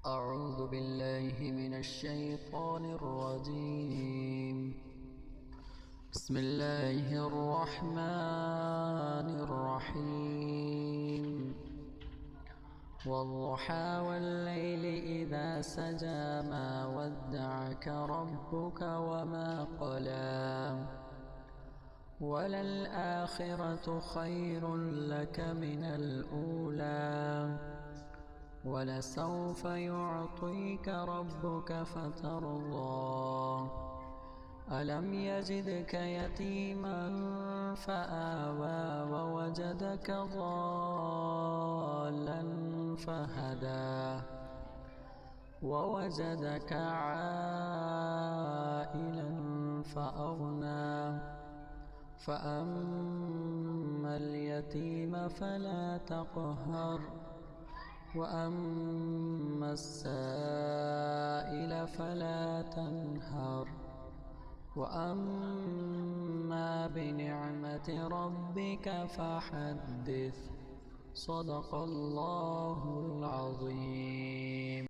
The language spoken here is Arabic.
أعوذ بالله من الشيطان الرجيم. بسم الله الرحمن الرحيم. والضحى والليل إذا سجى ما ودعك ربك وما قلى وللآخرة خير لك من الأولى ولسوف يعطيك ربك فترضى ألم يجدك يتيما فآوى ووجدك ضالا فهدى ووجدك عائلا فأغنى فأما اليتيم فلا تقهر وأما السائل فلا تنهر وأما بنعمة ربك فحدث. صدق الله العظيم.